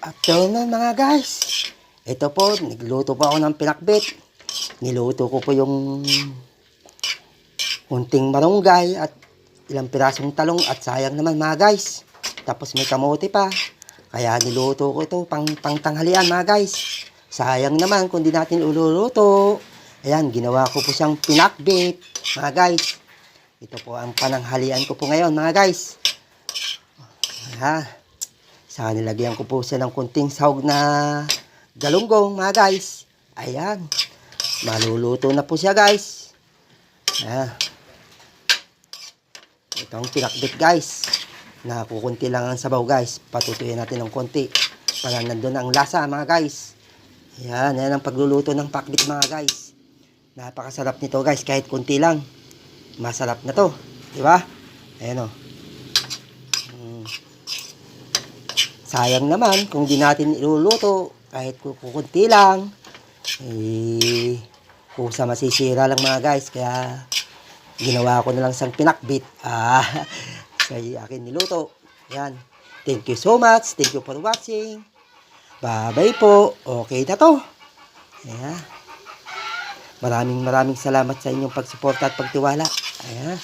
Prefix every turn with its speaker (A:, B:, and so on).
A: Afternoon mga guys. Ito po, nagluto po ako ng pinakbit. Niluto ko po yung unting marunggay at ilang pirasong talong at sayang naman mga guys. Tapos may kamote pa. Kaya niluto ko ito pang tanghalian mga guys. Sayang naman kung di natin ululuto. Ayan, ginawa ko po siyang pinakbit mga guys. Ito po ang pananghalian ko po ngayon mga guys. Saka nilagyan ko po siya ng kunting sahog na galunggong mga guys. Ayan. Maluluto na po siya guys. Ito ang pinakbit guys. Nakukunti lang ang sabaw guys. Patutuyin natin ng konti para nandun ang lasa mga guys. Ayan. Ayan ang pagluluto ng pakbit mga guys. Napakasarap nito guys. Kahit kunti lang. Masarap na to. Diba? Ayan o. Sayang naman kung di natin iluluto kahit kukunti lang. Kusa masisira lang mga guys. Kaya ginawa ko na lang sang pinakbit. Sa akin niluto. Ayan. Thank you so much. Thank you for watching. Bye-bye po. Okay na to. Ayan. Maraming salamat sa inyong pagsuporta at pagtiwala. Ayan.